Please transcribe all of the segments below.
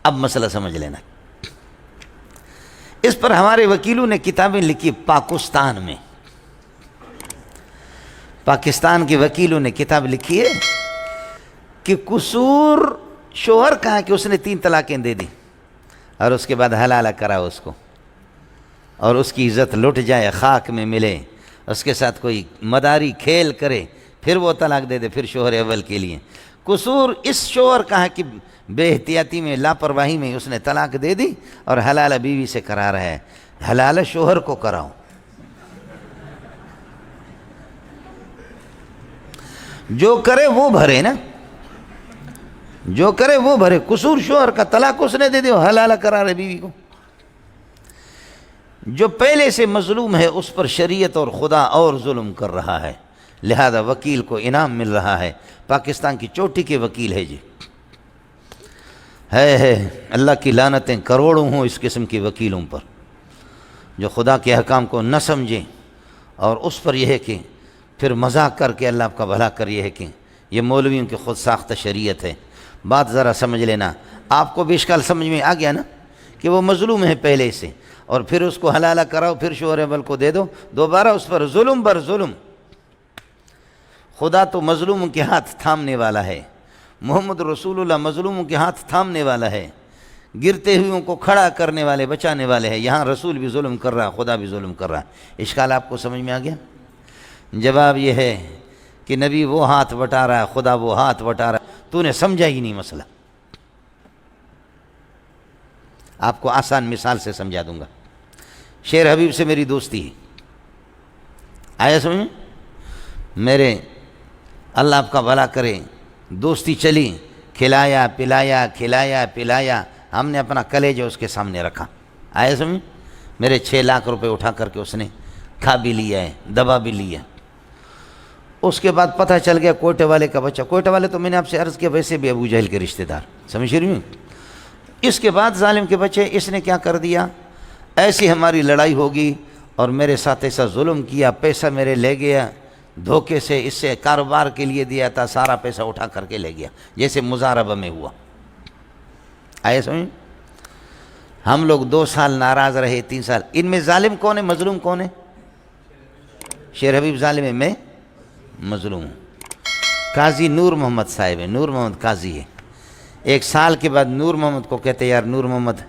اب مسئلہ سمجھ لینا، اس پر ہمارے وکیلوں نے کتابیں لکھی پاکستان میں، پاکستان کے وکیلوں نے کتاب لکھی ہے کہ قصور شوہر کا ہے کہ اس نے 3 طلاقیں دے دی اور اس کے بعد حلالہ کرا اس کو، اور اس کی عزت لٹ جائے، خاک میں ملے، اس کے ساتھ کوئی مداری کھیل کرے، پھر وہ طلاق دے دے، پھر شوہر اول کے لیے۔ قصور اس شوہر کا ہے کہ بے احتیاطی میں، لاپرواہی میں اس نے طلاق دے دی اور حلالہ بیوی سے کرا رہا ہے، حلالہ شوہر کو کراؤ۔ جو کرے وہ بھرے نا، جو کرے وہ بھرے۔ قصور شوہر کا، طلاق اس نے دے دی، حلالہ کرا رہے بیوی کو۔ جو پہلے سے مظلوم ہے اس پر شریعت اور خدا اور ظلم کر رہا ہے، لہذا وکیل کو انعام مل رہا ہے۔ پاکستان کی چوٹی کے وکیل ہے جی، ہے اللہ کی لعنتیں کروڑوں ہوں اس قسم کے وکیلوں پر جو خدا کے احکام کو نہ سمجھیں، اور اس پر یہ ہے کہ پھر مذاق کر کے اللہ آپ کا بھلا کر، یہ ہے کہ یہ مولویوں کی خود ساختہ شریعت ہے۔ بات ذرا سمجھ لینا، آپ کو بھی اشکال سمجھ میں آ گیا نا کہ وہ مظلوم ہے پہلے سے، اور پھر اس کو حلالہ کراؤ، پھر شوہر اول کو دے دو، دوبارہ اس پر ظلم بر ظلم۔ خدا تو مظلوموں کے ہاتھ تھامنے والا ہے، محمد رسول اللہ مظلوموں کے ہاتھ تھامنے والا ہے، گرتے ہوئوں کو کھڑا کرنے والے، بچانے والے ہیں۔ یہاں رسول بھی ظلم کر رہا ہے، خدا بھی ظلم کر رہا ہے۔ اشکال آپ کو سمجھ میں آ گیا؟ جواب یہ ہے کہ نبی وہ ہاتھ بٹا رہا ہے، خدا وہ ہاتھ بٹا رہا ہے، تو نے سمجھا ہی نہیں مسئلہ۔ آپ کو آسان مثال سے سمجھا دوں گا۔ شیر حبیب سے میری دوستی ہے، آیا سمجھ؟ میرے اللہ آپ کا بھلا کرے، دوستی چلی، کھلایا پلایا، کھلایا پلایا، ہم نے اپنا کلیجہ اس کے سامنے رکھا، آیا سمجھ؟ میرے 6 لاکھ روپے اٹھا کر کے اس نے کھا بھی لیا ہے، دبا بھی لیا۔ اس کے بعد پتہ چل گیا کوئٹہ والے کا بچہ، کوئٹہ والے تو میں نے آپ سے عرض کیا ویسے بھی ابو جہل کے رشتہ دار، سمجھ رہی ہوں؟ اس کے بعد ظالم کے بچے، اس نے کیا کر دیا، ایسی ہماری لڑائی ہوگی اور میرے ساتھ ایسا ظلم کیا، پیسہ میرے لے گیا، دھوکے سے اس سے کاروبار کے لیے دیا تھا، سارا پیسہ اٹھا کر کے لے گیا، جیسے مزاربہ میں ہوا، آئے سمجھ؟ ہم لوگ 2 سال ناراض رہے، 3 سال۔ ان میں ظالم کون ہے، مظلوم کون ہے؟ شیر حبیب ظالم ہے، میں مظلوم ہوں۔ قاضی نور محمد صاحب ہے، نور محمد قاضی ہے۔ 1 سال کے بعد نور محمد کو کہتے یار نور محمد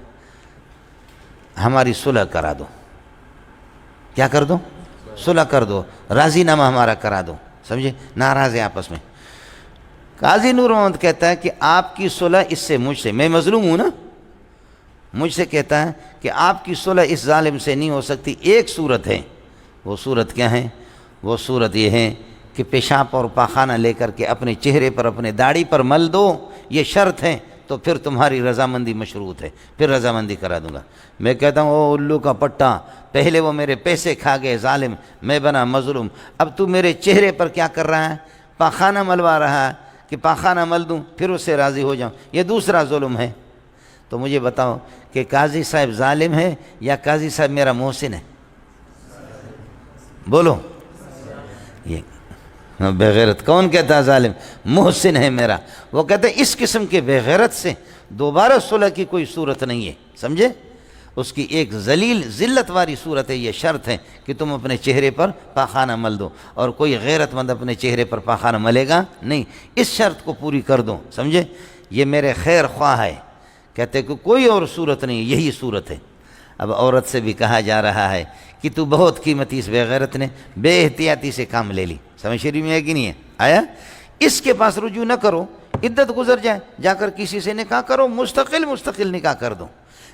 ہماری صلح کرا دو، کیا کر دو؟ صلح کر دو، راضی نامہ ہمارا کرا دو، سمجھے؟ ناراض ہیں آپس میں۔ قاضی نور محمد کہتا ہے کہ آپ کی صلح اس سے، مجھ سے، میں مظلوم ہوں نا، مجھ سے کہتا ہے کہ آپ کی صلح اس ظالم سے نہیں ہو سکتی، ایک صورت ہے۔ وہ صورت کیا ہے؟ وہ صورت یہ ہے کہ پیشاب اور پاخانہ لے کر کے اپنے چہرے پر، اپنے داڑھی پر مل دو، یہ شرط ہے، تو پھر تمہاری رضامندی مشروط ہے، پھر رضامندی کرا دوں گا۔ میں کہتا ہوں او الو کا پٹا، پہلے وہ میرے پیسے کھا گئے ظالم، میں بنا مظلوم، اب تو میرے چہرے پر کیا کر رہا ہے؟ پاخانہ ملوا رہا ہے کہ پاخانہ مل دوں پھر اس سے راضی ہو جاؤں، یہ دوسرا ظلم ہے۔ تو مجھے بتاؤ کہ قاضی صاحب ظالم ہے یا قاضی صاحب میرا محسن ہے؟ بولو، یہ بغیرت کون کہتا ہے ظالم؟ محسن ہے میرا۔ وہ کہتے ہیں اس قسم کے بغیرت سے دوبارہ صلح کی کوئی صورت نہیں ہے، سمجھے؟ اس کی ایک ذلیل ذلت والی صورت ہے، یہ شرط ہے کہ تم اپنے چہرے پر پاخانہ مل دو، اور کوئی غیرت مند اپنے چہرے پر پاخانہ ملے گا نہیں، اس شرط کو پوری کر دو، سمجھے؟ یہ میرے خیر خواہ ہے، کہتے کہ کوئی اور صورت نہیں، یہی صورت ہے۔ اب عورت سے بھی کہا جا رہا ہے کہ تو بہت قیمتی، اس بغیرت نے بے احتیاطی سے کام لے لی، سمجھ شریف میں ہے کہ نہیں ہے؟ آیا؟ اس کے پاس رجوع نہ کرو، عدت گزر جائے، جا کر کسی سے نکاح کرو، مستقل نکاح کر دو۔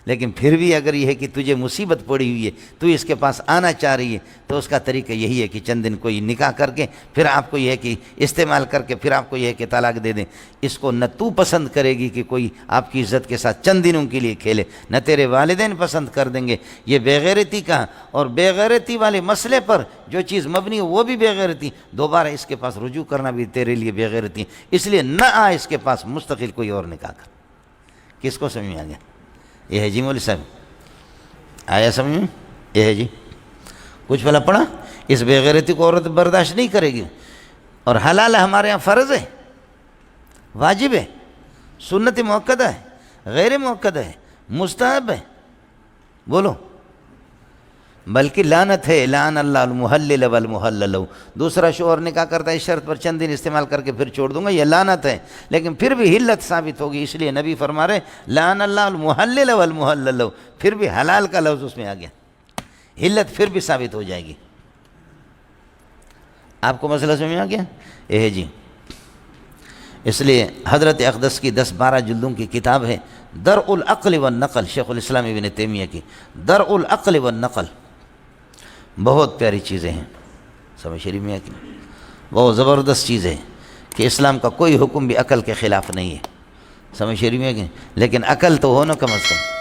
لیکن پھر بھی اگر یہ ہے کہ تجھے مصیبت پڑی ہوئی ہے، تو اس کے پاس آنا چاہ رہی ہے، تو اس کا طریقہ یہی ہے کہ چند دن کوئی نکاح کر کے پھر آپ کو یہ ہے کہ استعمال کر کے پھر آپ کو یہ ہے کہ طلاق دے دیں۔ اس کو نہ تو پسند کرے گی کہ کوئی آپ کی عزت کے ساتھ چند دنوں کے لیے کھیلے، نہ تیرے والدین پسند کر دیں گے۔ یہ بےغیرتی کا، اور بےغیرتی والے مسئلے پر جو چیز مبنی ہو وہ بھی بےغیرتی، دوبارہ اس کے پاس رجوع کرنا بھی تیرے لیے بےغیرتی، اس لیے نہ آ اس کے پاس، مستقل کوئی اور نکاح کر۔ کس کو سمجھ میں آ گیا؟ یہ ہے جی مولوی صاحب، آیا سمجھ میں؟ یہ ہے جی، کچھ بھلا پڑا؟ اس بےغیرتی کو عورت برداشت نہیں کرے گی، اور حلال ہمارے ہاں فرض ہے، واجب ہے، سنت موقدہ ہے۔ غیر مؤکد ہے، مستحب ہے، بولو، بلکہ لعنت ہے، لعن اللہ المحلل والمحلل له۔ دوسرا شوہر نکاح کرتا ہے اس شرط پر چند دن استعمال کر کے پھر چھوڑ دوں گا، یہ لعنت ہے، لیکن پھر بھی حلت ثابت ہوگی، اس لیے نبی فرما رہے لعن اللہ المحلل والمحلل له، پھر بھی حلال کا لفظ اس میں آ گیا، حلت پھر بھی ثابت ہو جائے گی۔ آپ کو مسئلہ سمجھ میں آ گیا؟ یہ جی، اس لیے حضرت اقدس کی 10-12 جلدوں کی کتاب ہے درء العقل والنقل، شیخ الاسلام ابن تیمیہ کی درء العقل والنقل، بہت پیاری چیزیں ہیں، سمجھ شریف میں ہے کہ بہت زبردست چیز ہے کہ اسلام کا کوئی حکم بھی عقل کے خلاف نہیں ہے، سمجھ شریف میں ہے کہ لیکن عقل تو ہو نا کم از کم۔